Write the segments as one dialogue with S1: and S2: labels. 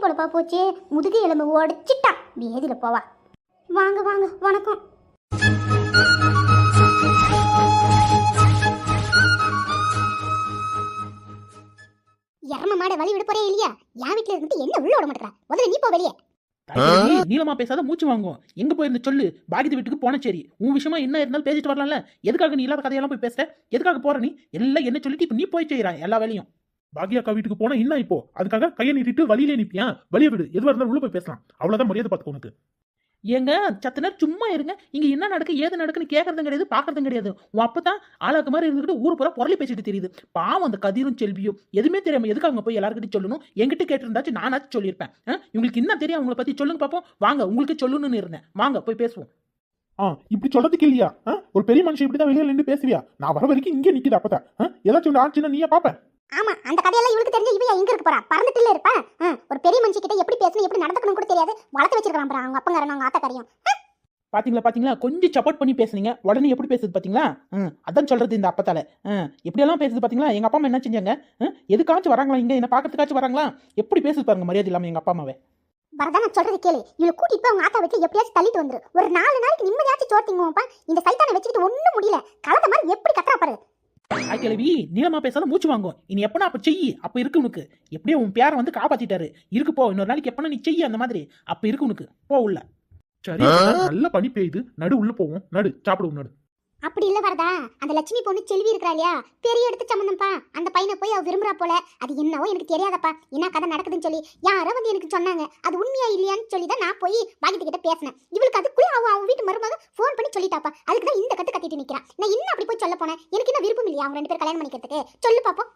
S1: பொழப்பா போச்சு. முதுகு எலும்பு உடைச்சிட்டான். வேதியில போவா. வாங்க வாங்க, வணக்கம். எரம மாட வழி விட போறே இல்லையா? என் வீட்டுல இருந்து என்ன உள்ள விட மாட்டேறா? முதல்ல நீ போ வெளியே.
S2: நீளமா பேசாத, மூச்சு வாங்குவோம். எங்க போயிருந்து சொல்லு. பாகித வீட்டுக்கு போன சரி, உன் விஷயமா என்ன இருந்தாலும் பேசிட்டு வரலாம்ல. எதுக்காக நீ இல்லாத கதையெல்லாம் போய் பேசுற? எதுக்காக போற? நீ எல்லாம் என்ன சொல்லிட்டு இப்ப நீ போய் செய்யற எல்லா வேலையும்.
S3: பாகியாக்கா வீட்டுக்கு போனா என்ன இப்போ? அதுக்காக கையை நீட்டிட்டு வழியிலே நிப்பியா? வழிய விடு, எதுவா இருந்தாலும் உள்ள போய் பேசலாம். அவ்வளவுதான் மரியாதை பார்த்துக்கோ உனக்கு.
S2: ஏங்க சத்தனர் சும்மா இருங்க. இங்க என்ன நடக்கு ஏது நடக்குன்னு கேட்கறதும் கிடையாது, பாக்குறதும் கிடையாது. உன் அப்பதான் ஆளாக்கு மாதிரி இருந்துகிட்டு ஊர் பூரா பொருளை பேசிட்டு தெரியுது. பாவம் அந்த கதிரும் செல்வியும் எதுவுமே தெரியாம எதுக்கு அவங்க போய் எல்லாருக்கிட்டையும் சொல்லணும்? என்கிட்ட கேட்டிருந்தாச்சு நானாச்சும் சொல்லியிருப்பேன். உங்களுக்கு என்ன தெரியும் அவங்கள பத்தி? சொல்லுங்க பாப்போம். வாங்க, உங்களுக்கு சொல்லணும்னு இருந்தேன். வாங்க போய் பேசுவோம்.
S3: இப்படி சொல்றதுக்கு இல்லையா? ஒரு பெரிய மனுஷன் இப்படிதான் வெளியில நின்று பேசுவியா? நான் வர வரைக்கும் இங்கே நிக்குது. அப்பதான் ஏதாச்சும் ஆச்சுன்னா நீயா பாப்ப.
S1: ஆமா, அந்த கதையெல்லாம் இவளுக்கு தெரிஞ்ச இவ எங்க இருக்க போறா? பறந்துட்டுல இருப்பா. ஒரு பெரிய மனுஷி கிட்ட எப்படி பேசணும், எப்படி நடந்துக்கணும் கூட தெரியாது. வளர்த்து வச்சிருக்கான் பாரு அவங்க அப்பங்காரன், அவங்க ஆத்தாக்காரியும்.
S2: பாத்தீங்களா கொஞ்சம் சப்போர்ட் பண்ணி பேசுனீங்க, உடனே எப்படி பேசுது பாத்தீங்களா? அதான் சொல்றது இந்த அப்பத்தால. எப்படியெல்லாம் பேசுது பாத்தீங்களா? எங்க அப்பா அம்மா என்ன செஞ்சாங்க? எதுக்காச்சும் வராங்களா இங்க? என்ன பாக்கிறதுக்காச்சும் வராங்களா? எப்படி பேசுது பாருங்க மரியாதை இல்லாம எங்க அப்பா அம்மாவே.
S1: வரதான் நான் சொல்றது கேளு. இவளை கூட்டிட்டு போய் அவங்க ஆத்தா வீட்டுல எப்படியாச்சும் தள்ளிட்டு வந்துரு. ஒரு 4 நாளைக்கு நிம்மதியாச்சும் சோர்த்திங்குவோம்ப்பா. இந்த சைத்தானை வச்சுக்கிட்டு ஒண்ணும் முடியல. கலந்த மாதிரி எப்படி கத்துறா பாரு.
S2: கிளவி நீளமா பேசாத, மூச்சு வாங்குவோம். இனி எப்பனா அப்ப செய்யி, அப்ப இருக்கு உனக்கு. எப்படியோ உன் பேரை வந்து காப்பாத்திட்டாரு. இருக்கு போ. இன்னொரு நாளைக்கு எப்பனா நீ செய்ய அந்த மாதிரி. அப்ப இருக்கு உனக்கு. போ உள்ள.
S3: சரி, நல்ல பனி பெய்யுது. நடு உள்ள போவோம். நடு சாப்பிடுவோம். நடு.
S1: அப்படி இல்ல வரதா, அந்த லட்சுமி பொண்ணு செல்வி இருக்கா இல்லையா? பெரிய எடுத்து சம்மந்தம்ப்பா. அந்த பையனை போய் அவ விரும்புறா போல. அது என்னவோ எனக்கு தெரியாதப்பா. என்ன கதை நடக்குதுன்னு சொல்லி யாரோ வந்து எனக்கு சொன்னாங்க. அது உண்மையா இல்லையான்னு சொல்லி தான் நான் போய் பாகித்து கிட்ட பேசினேன். இவளுக்கு அதுக்குள்ள அவன் வீட்டு மருமக ஃபோன் பண்ணி சொல்லிட்டாப்பா. அதுக்கு தான் இந்த கட்டு கட்டிட்டு நிக்கிறான். நான் என்ன அப்படி போய் சொல்ல போனேன்? எனக்கு என்ன விருப்பம் இல்லையா அவங்க 2 பேர் கல்யாணம் பண்ணிக்கிறதுக்கு? சொல்லு பாப்போம்.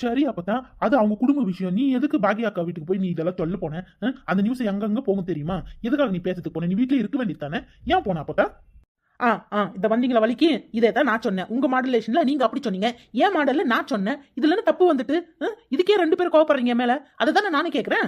S3: சரி, அப்பதான் அது அவங்க குடும்ப விஷயம். நீ எதுக்கு பாகியாக்கா வீட்டுக்கு போய் நீ இதெல்லாம் சொல்ல போன? அந்த நியூஸ் எங்கங்க போகும் தெரியுமா? எதுக்காக நீ பேசுறதுக்கு போன? நீ வீட்டுல இருக்க வேண்டியதானே? ஏன் போன அப்பதா?
S2: இந்த வந்தீங்களா வலிக்கு? இதை தான் நான் சொன்னேன். உங்க மாடுலேஷன்ல நீங்க அப்படி சொன்னீங்க, ஏன் மாடல்ல நான் சொன்னேன். இதுல தப்பு வந்துட்டு இதுக்கே 2 பேரும் கோவப்படுறீங்க மேல? அதை தானே நானும் கேட்கறேன்.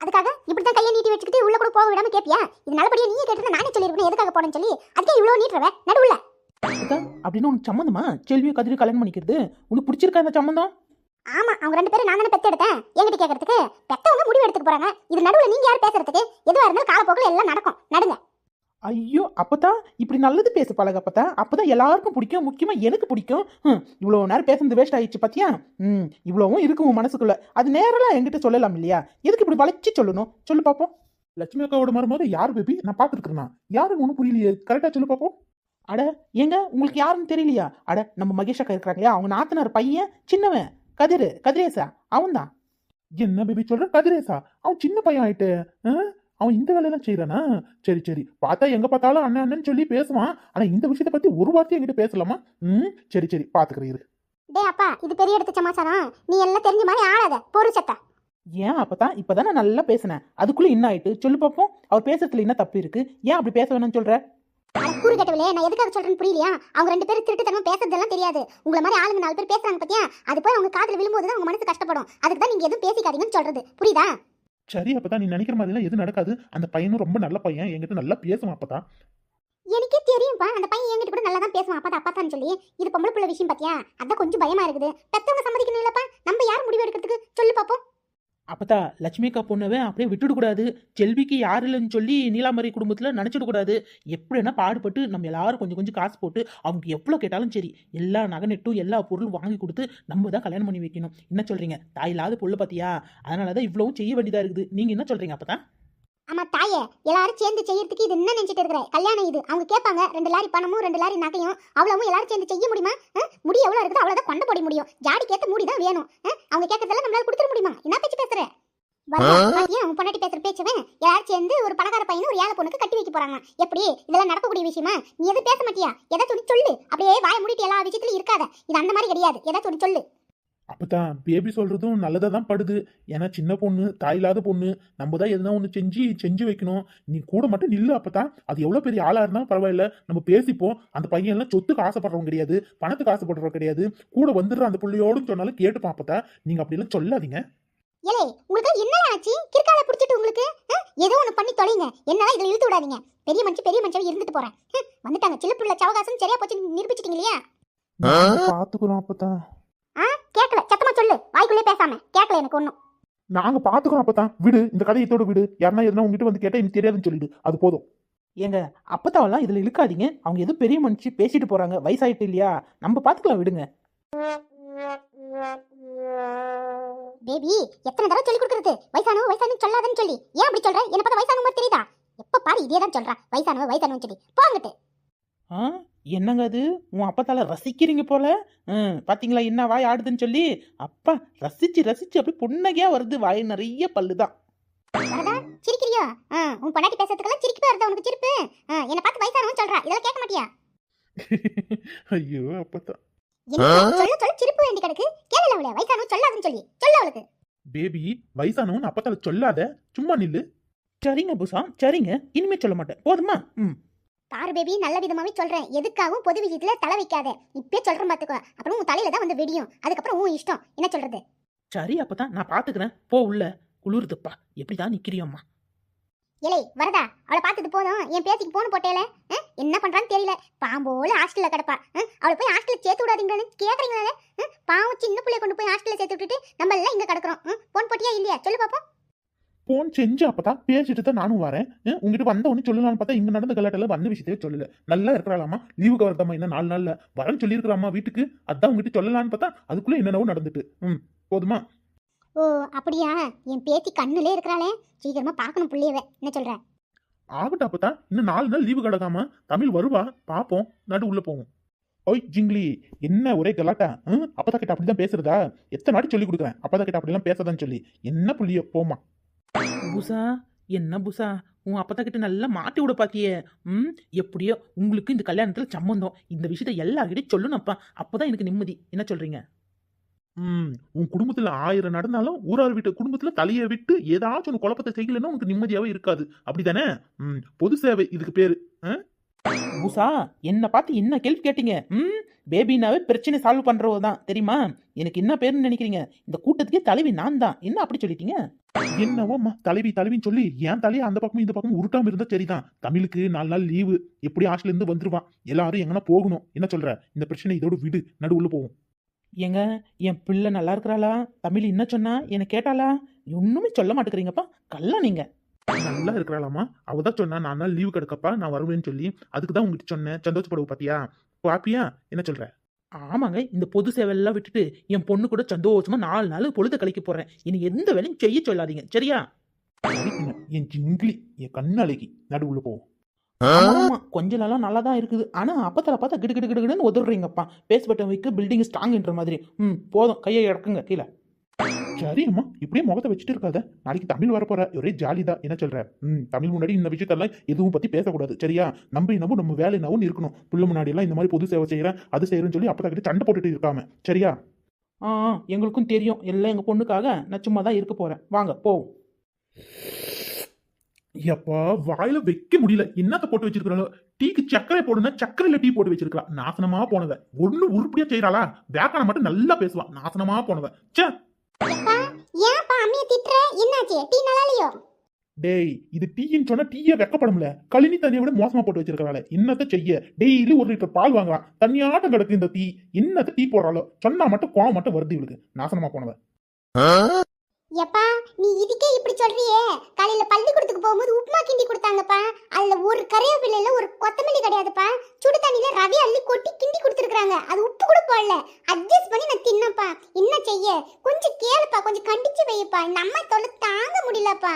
S1: அதுக்காக இப்படிதான் கையை நீட்டி வச்சுக்கிட்டு உள்ள கூட போக விடாம கேப்பியா? இது நல்லபடியா நீயே கேட்டு நானே சொல்லிருப்பேன் எதுக்காக போறேன்னு சொல்லி. அதுக்கே இவ்வளவு நீட்டுறவ நடுவுல.
S2: அப்படின்னு உனக்கு சம்மந்தமா? செல்வியை கதிரி கல்யாணம் பண்ணிக்கிறது உனக்கு பிடிச்சிருக்கா அந்த சம்மந்தம்?
S1: ஆமா, அவங்க 2 பேரும் நான் தானே பெத்து எடுத்தேன். என்கிட்ட கேட்கறதுக்கு பெத்தவங்க முடிவு எடுத்துட்டு போறாங்க. இது நடுவுல நீங்க யார் பேசுறதுக்கு? எதுவா இருந்தாலும் காலப்போக்கில் எல்லாம் நடக்கும். நடுங்க.
S2: ஐயோ, அப்பதான் இப்படி நல்லது பேச பழக. அப்பதான் எல்லாருக்கும் பிடிக்கும். முக்கியமா எனக்கு பிடிக்கும். இவ்வளவு நேரம் பேசுறது வேஸ்ட் ஆயிடுச்சு பாத்தியா? இவ்வளவும் இருக்கும் உன் மனசுக்குள்ள. அது நேரெல்லாம் என்கிட்ட சொல்லலாம் இல்லையா? எதுக்கு இப்படி வளைச்சு சொல்லணும்? சொல்லு பாப்போம்.
S3: லட்சுமி அக்காவோட மருமக யார் பேபி? நான் பாத்துருக்கேன். யாருன்னு ஒன்னும் புரியலையே. கரெக்டா சொல்லு பாப்போம்.
S2: அட ஏங்க, உங்களுக்கு யாருன்னு தெரியலையா? அட நம்ம மகேஷ் அக்கா இருக்கிறாங்களா, அவங்க நாத்தனார் பையன் சின்னவன் கதிரேசா, அவன் தான்.
S3: என்ன பேபி சொல்ற? கதிரேசா? அவன் சின்ன பையன் ஆயிட்டு அவன் இந்த வேலையெல்லாம் செய்யறானா? சரி சரி, பார்த்தா எங்க பார்த்தாலும் அண்ணன் அண்ணன் சொல்லி பேசுவான். ஆனா இந்த விஷயத்தை பத்தி ஒரு வார்த்தை என்கிட்ட பேசலாமா? சரி சரி, பாத்துக்கிறேன்.
S1: டே அப்பா, இது பெரிய எடுத்த சமாச்சாரம். நீ எல்லாம் தெரிஞ்ச மாதிரி ஆளாத பொறு சத்தா.
S2: ஏன் அப்பதான் இப்பதான் நான் நல்லா பேசினேன், அதுக்குள்ள என்ன ஆயிட்டு? சொல்லு பாப்போம். அவர் பேசுறதுல என்ன தப்பு இருக்கு? ஏன் அப்படி பேச வேணும்னு சொல்ற?
S1: கூறு கட்டவிலே, நான் எதுக்காக சொல்றேன்னு புரியலையா? அவங்க 2 பேரும் திருட்டுத்தனமா பேசுறதெல்லாம் தெரியாது. உங்களை மாதிரி ஆளுங்க 4 பேர் பேசுறாங்க பத்தியா? அது போய் அவங்க காதுல விழும்போது அவங்க மனசு கஷ்டப்படும். அதுக்கு தான் நீங்க எதுவும் பேசிக்காதீங்கன்னு சொல்றது. புரியுதா?
S3: சரி, அப்பதான் நீ நினைக்கிற மாதிரி எதுவும் நடக்காது. அந்த பையனும் ரொம்ப நல்ல பையன், என்கிட்ட நல்லா பேசுவான். அப்பதான்
S1: எனக்கே தெரியும்பா, அந்த பையன் என்கிட்ட கூட நல்லா தான் பேசுவான். அப்பதான் சொல்லி இது பொம்பளை புள்ள விஷயம் பத்தியா? அதான் கொஞ்சம் பயமா இருக்குது. பெத்தவங்க சம்மதிக்கணும் இல்லப்பா. நம்ம யார் முடிவு எடுக்கிறதுக்கு? சொல்லு பாப்போம்.
S2: அப்பதா லட்சுமி அக்கா பொண்ணவே அப்படியே விட்டுட கூடாது. செல்விக்கு யாரு இல்லைன்னு சொல்லி நீலாமரி குடும்பத்துல நினைச்சிட கூடாது. எப்படின்னா பாடுபட்டு நம்ம எல்லாரும் கொஞ்சம் கொஞ்சம் காசு போட்டு அவங்க எவ்வளவு கேட்டாலும் சரி, எல்லா நகை நெட்டும் எல்லா பொருளும் வாங்கி கொடுத்து நம்ம தான் கல்யாணம் பண்ணி வைக்கணும். என்ன சொல்றீங்க? தாயில்லாத பொண்ணு பாத்தியா? அதனாலதான் இவ்வளவும் செய்ய வேண்டியதா இருக்குது. நீங்க என்ன சொல்றீங்க? அப்பதான்
S1: ஆமா தாயே, எல்லாரும் சேர்ந்து செய்யறதுக்கு இது என்ன நினைச்சிட்டு இருக்கிற கல்யாணம் இது? அவங்க கேட்பாங்க 2 லாரி பணமும் 2 லாரி நகையும். அவ்வளவும் எல்லாரும் சேர்ந்து செய்ய முடியுமா? முடி எவ்வளவு இருக்குது அவ்வளவுதான் கொண்ட போட முடியும். ஜாடிக்கேத்த முடி தான் வேணும். அவங்க கேட்கறதெல்லாம் நம்மளால கொடுத்துட முடியுமா? என்ன பேச்சு பேசுற? அவன் பொண்டாட்டி பேசுற பேச்சுவன் எல்லாரும் சேர்ந்து ஒரு பணக்கார பையனும் ஒரு ஏழை பொண்ணுக்கு கட்டி வைக்க போறாங்க. எப்படி? இதெல்லாம் நடக்கக்கூடிய விஷயமா? நீ எதுவும் பேச மாட்டியா? எதை சொல்லு. அப்படியே வாய மூடிட்டு எல்லா விஷயத்திலும் இருக்காத. இது அந்த மாதிரி கிடையாது. எதை சொல்லு.
S3: அப்பதான் பேபி சொல்றதும் நல்லதா தான் படுது. ஏன்னா சின்ன பொண்ணு, தாயில்லாத பொண்ணு, நம்ம தான் எதுனா ஒண்ணு செஞ்சு வைக்கணும். நீ கூட மட்டும் நில்லு. அப்பதான் அது எவ்வளவு பெரிய ஆளா இருந்தாலும் பரவாயில்ல, நம்ம பேசிப்போம். அந்த பையன் எல்லாம் சொத்துக்கு ஆசைப்படுறவங்க கிடையாது, பணத்துக்கு ஆசைப்படுறவங்க கிடையாது. கூட வந்துடுற அந்த புள்ளையோடு சொன்னாலும் கேட்டுப்பான். அப்பதான் நீங்க அப்படி எல்லாம் சொல்லாதீங்க.
S1: ஏலே, உங்களுக்கு என்ன ஆச்சு? கிற்கால புடிச்சிட்டு உங்களுக்கு ஏதோ ஒண்ணு பண்ணி தொலைங்க. என்னடா இதுல இழுத்து விடாதீங்க. பெரிய மனுஷன் இருந்துட்டு போறேன். வந்துட்டாங்க. சின்ன பிள்ளை சவகாசம் சரியா போச்சு நிரூபிச்சிட்டீங்க இல்லையா?
S3: பாத்துக்கிறோம். அப்பதான்
S1: கேட்கல, சத்தமா சொல்லு. வாய்க்குள்ளே பேசாம. கேட்கல எனக்கு ஒண்ணும்.
S3: நாங்க பாத்துக்கிறோம் அப்பதான். விடு, இந்த கதையை இதோட விடு. யாருன்னா எதுனா உங்ககிட்ட வந்து கேட்டா எனக்கு தெரியாதுன்னு சொல்லிடு, அது போதும்.
S2: ஏங்க அப்பத்தாவெல்லாம் இதுல இழுக்காதீங்க. அவங்க எதுவும் பெரிய மனுஷி பேசிட்டு போறாங்க, வயசாயிட்டு இல்லையா, நம்ம பாத்துக்கலாம், விடுங்க.
S1: பேபி எத்தனை தடவை சொல்லி கொடுக்கறது, வயசானு சொல்லாதன்னு சொல்லி. ஏன் அப்படி சொல்ற? என்ன பார்த்தா வயசானவங்க மாதிரி தெரியுதா? எப்ப பாரு இதே தான் சொல்றா, வயசானவன்னு சொல்லி. போங்கட்டு.
S2: ஆ என்னங்க அது, உன் அப்பத்தால ரசிக்கிறீங்க போல. பாத்தீங்களா என்ன வாய் ஆடுதுன்னு சொல்லி. அப்பா ரசிச்சு ரசிச்சு அப்படி புன்னகையா வருது, வாய் நிறைய பல்லுதான்.
S1: வரதா சிரிக்கிறியோ? உன் பொண்டாட்டி பேசுறதுக்கெல்லாம் சிரிப்பு வருதா உனக்கு சிரிப்பு? என்ன பார்த்து வயசானவன்னு சொல்றா, இதெல்லாம் கேட்க மாட்டியா?
S3: ஐயோ அப்பதான்.
S1: என்ன சொல்ல சிரிப்பு வேண்டி கிடக்கு. கேளல அவளே, வயசானவன் சொல்லாதன்னு சொல்லி. சொல்ல அவளுக்கு.
S3: பேபி வயசானவன் அப்பத்தால சொல்லாத, சும்மா நில்லு.
S2: சரிங்க பூசா, சரிங்க, இனிமே சொல்ல மாட்டேன், போதுமா?
S1: பாரு பேபி, நல்ல விதமாவே சொல்றேன். எதுக்காகவும் பொது விஷயத்துல தலை வைக்காத. இப்பயே சொல்றேன் பாத்துக்கோ, அப்புறம் உன் தலையில தான் வந்து வெடியும். அதுக்கப்புறம் உன் இஷ்டம், என்ன சொல்றது?
S2: சரி அப்பதான், நான் பாத்துக்கிறேன், போ உள்ள. குளிருதுப்பா, எப்படிதான் நிக்கிறியோம்மா.
S1: இலை வரதா, அவளை பார்த்தது போதும். என் பேத்திக்கு போன் போட்டேல, என்ன பண்றான்னு தெரியல. பாம்போல ஹாஸ்டல்ல கிடப்பா. அவளை போய் ஹாஸ்டல்ல சேர்த்து விடாதீங்கன்னு கேக்குறீங்களே. பாவம் சின்ன பிள்ளைய கொண்டு போய் ஹாஸ்டல்ல சேர்த்து விட்டுட்டு நம்ம எல்லாம் இங்க கிடக்குறோம். போன் போட்டியா இல்லையா சொல்லு பாப்போம்.
S3: போன் செஞ்சு அப்பதான் பேசிட்டு தான் நானும் வரேன். உங்ககிட்ட வந்த ஒன்னு சொல்லலாம்னு பார்த்தா இங்க நடந்த கலாட்டில வந்த விஷயத்தையே சொல்லல. நல்லா இருக்கிறாளாமா, லீவுக்கு வரதாமா, இன்னும் 4 நாள்ல வரேன்னு சொல்லியிருக்கிறாமா வீட்டுக்கு. அதான் உங்ககிட்ட சொல்லலாம்னு பார்த்தா அதுக்குள்ள என்னென்னவோ நடந்துட்டு. போதுமா?
S1: ஓ அப்படியா? என் பேத்தி கண்ணுலே இருக்கிறாளே, சீக்கிரமா பார்க்கணும் புள்ளையவே. என்ன சொல்ற?
S3: ஆகட்டும் அப்பதான், இன்னும் 4 நாள் லீவு கிடக்காம தமிழ் வருவா, பாப்போம், நடு உள்ள போவோம். ஓய் ஜிங்லி, என்ன ஒரே கலாட்டா? அப்பதா கிட்ட அப்படிதான் பேசுறதா? எத்தனை நாட்டி சொல்லி கொடுக்குறேன் அப்பதா கிட்ட அப்படிலாம் பேசாதான்னு சொல்லி. என்ன புள்ளியோ, போமா.
S2: பூசா, என்ன பூசா, உன் அப்பத்தா கிட்ட நல்லா மாட்டி விட பாத்தியே. எப்படியோ உங்களுக்கு இந்த கல்யாணத்துல சம்மந்தம், இந்த விஷயத்த எல்லார்கிட்டையும் சொல்லணும்ப்பா, அப்பதான் எனக்கு நிம்மதி. என்ன சொல்றீங்க?
S3: உன் குடும்பத்துல 1000 நடந்தாலும் ஊரார் வீட்டு குடும்பத்துல தலையை விட்டு ஏதாச்சும் ஒன்று குழப்பத்தை செய்யலன்னா உனக்கு நிம்மதியாவே இருக்காது, அப்படித்தானே? பொது சேவை இதுக்கு பேரு.
S2: பூசா, என்ன பார்த்து என்ன கேள்வி கேட்டீங்க? பேபினாவே பிரச்சனை சால்வ் பண்றவ தான் தெரியுமா? எனக்கு என்ன பேருன்னு நினைக்கிறீங்க? இந்த கூட்டத்துக்கே தலைவி நான் தான். என்ன அப்படி சொல்லிட்டீங்க?
S3: என்னவோம்மா தலைவின்னு சொல்லி என் தலையை அந்த பக்கமும் இந்த பக்கமும் உருட்டாம இருந்தா சரிதான். தமிழுக்கு 4 நாள் லீவு, எப்படி ஹாஸ்டல்ல இருந்து வந்துருவான், எல்லாரும் எங்கன்னா போகணும். என்ன சொல்ற? இந்த பிரச்சனை இதோட விடு, நடுவுள்ள போவோம்.
S2: ஏங்க என் பிள்ளை நல்லா இருக்கிறாளா? தமிழ் என்ன சொன்னா, என்ன கேட்டாளா? ஒண்ணுமே சொல்ல மாட்டேங்கிறீங்கப்பா, கல்லா நீங்க.
S3: நல்லா இருக்கிறாளாமா, அவதான் சொன்னா 4 நாள் லீவு கிடக்கப்பா நான் வருவேன்னு சொல்லி. அதுக்குதான் உங்ககிட்ட சொன்னேன், சந்தோஷப்படுவ பாத்தியா? பாப்பியா? என்ன சொல்ற?
S2: ஆமாங்க, இந்த பொது சேவையெல்லாம் விட்டுட்டு என் பொண்ணு கூட சந்தோஷமா 4 நாள் பொழுத கழிக்க போறேன். இனி எந்த வேலையும் செய்ய சொல்லாதீங்க, சரியா?
S3: என் ஜிங்கிலி, என் கண்ணழகி, நடுவுள்ள போவோம்.
S2: ஆமா, கொஞ்ச நாளா நல்லா தான் இருக்குது. ஆனா அப்பத்தால பார்த்தா கிடு கிடு கிடுன்னு உதவுறீங்கப்பா. பேஸ்பட்ட வைக்க பில்டிங் ஸ்ட்ராங்ன்ற மாதிரி. போதும், கையை இறக்குங்க கீழே.
S3: சரி அம்மா, இப்படியே முகத்தை வச்சுட்டு இருக்காத. நாளைக்கு தமிழ் வரப்போற, ஒரே ஜாலி தான். என்ன சொல்ற? தமிழ் முன்னாடி இந்த விஷயத்தெல்லாம் எதுவும் பத்தி பேசக்கூடாது, சரியா? நம்ம வேலை என்னவும் இருக்கணும். புள்ள முன்னாடி எல்லாம் இந்த மாதிரி பொது சேவை செய்யறேன், அது செய்யறேன்னு சொல்லி அப்பதான் கிட்ட சண்டை போட்டுட்டு இருக்காம, சரியா?
S2: எங்களுக்கும் தெரியும், எல்லாம் எங்க பொண்ணுக்காக நான் சும்மா தான் இருக்க போறேன். வாங்க போவோம்.
S3: எப்பா வாயில வைக்க முடியல, என்னத்த போட்டு வச்சிருக்காளோ? டீக்கு சக்கரை போடுனா சக்கரையில டீ போட்டு வச்சிருக்கா. நாசனமா போனவ. ஒண்ணு உருப்படியா செய்யறாளா? வேக்கான மட்டும் நல்லா பேசுவா. நாசனமா போனவ.
S1: ஏன்பா அம்மிய திட்ற? என்னாச்சு? டீ நல்லா இல்லையோ?
S3: டேய், இது டீன்னு சொன்னா டீயே வெக்கப்படும்ல. கழினி தண்ணியை விட மோசமா போட்டு வச்சிருக்காளே. என்னத்த செய்ய? டெய்லி 1 லிட்டர் பால் வாங்கலாம், தண்ணியாட்டம் கிடக்கு இந்த டீ. என்னத்த டீ போடுறாளோ? சொன்னா மட்டும் கோவம் மட்டும் வருது இவளுக்கு. நாசனமா போனவ.
S1: எப்பா நீ இதுக்கே இப்படி சொல்றியே? காலையில பள்ளிக்கூடத்துக்கு போகும்போது உப்புமா கிண்டி கொடுத்தாங்கப்பா. அதுல ஒரு கறிவேப்பிலையில ஒரு கொத்தமல்லி கிடையாதுப்பா. சுடு தண்ணியில ரவி அள்ளி கொட்டி கிண்டி கொடுத்துருக்காங்க. அது உப்பு கூட போடல. அட்ஜஸ்ட் பண்ணி நான் தின்னப்பா. என்ன செய்ய? கொஞ்சம் கேளுப்பா, கொஞ்சம் கண்டிச்சு வைப்பா. இந்த அம்மா தொல்லை தாங்க முடியலப்பா.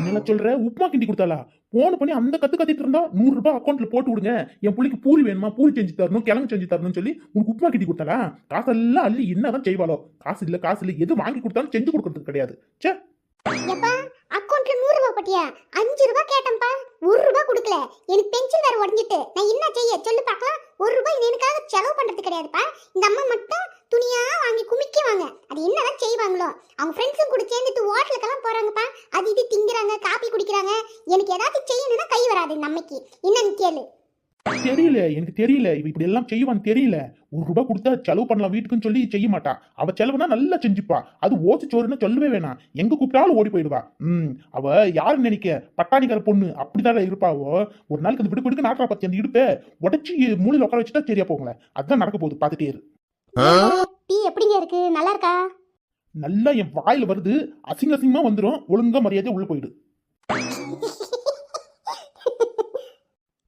S3: என்ன சொல்ற? உப்புமா கிண்டி கொடுத்தாளா? போன் பண்ணி அந்த கத்திட்டு இருந்தா 100 ரூபாய் அக்கௌண்ட்ல போட்டு விடுங்க, என் புள்ளிக்கு பூரி வேணுமா, பூரி செஞ்சு தரணும், கிழங்கு செஞ்சு தரணும்னு சொல்லி உனக்கு உப்புமா கிண்டி கொடுத்தாளா? காசெல்லாம் அள்ளி என்னதான் செய்வாளோ? காசு இல்ல எது வாங்கி கொடுத்தாலும் செஞ்சு கொடுக்கறது கிடையாது. சே
S1: எப்பா அக்கௌண்ட்ல 100 ரூபாய் போட்டியா? 5 ரூபாய் கேட்டேன்ப்பா, 1 ரூபாய் கொடுக்கல. எனக்கு பென்சில் வேற உடைஞ்சிட்டு. நான் என்ன செய்ய சொல்லு பார்க்கலாம். 1 ரூபாய் எனக்காக செலவு பண்றது கிடையாதுப்பா. இந்த அம்மா மட்டும் துணியா வாங்கி குமிக்குவாங்க. அது என்னதான் செய்வாங்களோ? அவங்க ஃப்ரெண்ட்ஸும் கூட சேர்ந்துட்டு ஹோட்டலுக்கெல்லாம் போறாங்கப்பா. அது இது திங்குறாங்க, காபி குடிக்கிறாங்க. எனக்கு ஏதாச்சும் செய்யணும்னா கை வராது இந்த அம்மைக்கு. என்னன்னு கேளு.
S3: தெரியல, எனக்கு தெரியல. இவ இப்படி எல்லாம் செய்வான்னு தெரியல. 1 ரூபாய் கொடுத்தா செலவு பண்ணலாம் வீட்டுக்குன்னு சொல்லி செய்ய மாட்டா. அவ செலவுனா நல்லா செஞ்சுப்பா. அது ஓச்சு சோறுன்னு சொல்லவே வேணாம். எங்க கூப்பிட்டாலும் ஓடி போயிடுவா. அவ யாருன்னு நினைக்க? பட்டாணிக்கார பொண்ணு அப்படிதான் இருப்பாவோ. ஒரு நாளைக்கு அந்த விடுக்கு நாட்டா பத்தி அந்த இடுப்பை உடச்சி மூலையில உட்கார வச்சுட்டா சரியா போங்களேன். அதுதான் நடக்க போகுது, பாத்துட்டே இரு.
S1: டீ எப்படிங்க இருக்கு? நல்லா இருக்கா?
S3: நல்லா என் வாயில வருது, அசிங்க அசிங்கமா வந்துடும். ஒழுங்கா மரியாதை உள்ள போயிடு.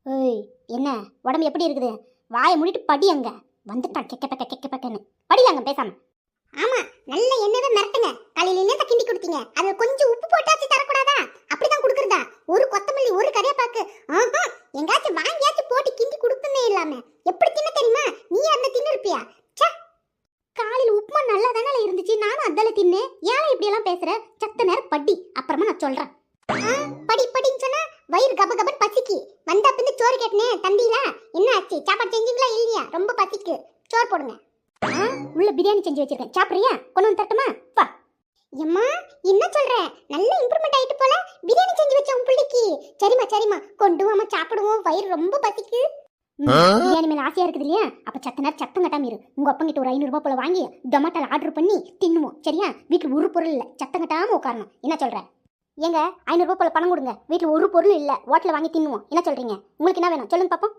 S1: ஏய் என்ன உடம்பு எப்படி இருக்குது? வாயை மூடிட்டு படி அங்க. வந்துட்டான் கெக்க பக்கன்னு. படியாங்க பேசாம. ஆமா, நல்ல எண்ணெய் மிரட்டுங்க. காலையில என்ன கிண்டி கொடுத்தீங்க? அது கொஞ்சம் உப்பு போட்டாச்சு தரக்கூடாதா? அப்படிதான் கொடுக்கறதா? ஒரு கொத்தமல்லி ஒரு கறிவேப்பாக்கு எங்காச்சும் வாங்கியாச்சும் போட்டு கிண்டி கொடுத்துனே இல்லாம எப்படி தின்ன தெரியுமா? நீ அந்த தின்னு இருப்பியா? காலையில உப்புமா நல்லா தானே இருந்துச்சு, நானும் அதால தின்னேன். ஏன் இப்படி எல்லாம் பேசுற? சத்த நேரம் படி, அப்புறமா நான் சொல்றேன். படின்னு சொன்னா வயிறு கபகபன் பசிக்கு. வந்தா பிந்து சோறு கேட்டனே தந்தியில. என்ன ஆச்சு? சாப்பாடு செஞ்சீங்களா இல்லையா? ரொம்ப பசிக்கு, சோறு போடுங்க. உள்ள பிரியாணி செஞ்சு வச்சிருக்கேன், சாப்பிடுறியா? கொண்டு வந்து தரட்டுமா? வா. எம்மா என்ன சொல்ற? நல்ல இம்ப்ரூவ்மெண்ட் ஆயிட்டு போல. பிரியாணி செஞ்சு வச்ச உன் பிள்ளைக்கு. சரிம்மா கொண்டு வாமா, சாப்பிடுவோம். வயிறு ரொம்ப பசிக்கு. பிரியாணி மேல ஆசையா இருக்குது இல்லையா? அப்ப சத்த நேரம் சத்தம் கட்டாம இரு. உங்க அப்பங்கிட்ட ஒரு 500 ரூபாய் போல வாங்கி டொமேட்டோல ஆர்டர் பண்ணி தின்னுவோம், சரியா? வீட்டுல ஒரு பொருள் இல்ல, சத்தம் கட்டாம உட்காரணும். என்ன சொல்ற? ஏங்க 500 ரூபாய் போல பணம் கொடுங்க. வீட்டுல ஒரு பொருள் இல்ல, ஹோட்டல்ல வாங்கி தின்னுவோம். என்ன சொல்றீங்க? உங்களுக்கு என்ன வேணும் சொல்லுங்க பாப்போம்.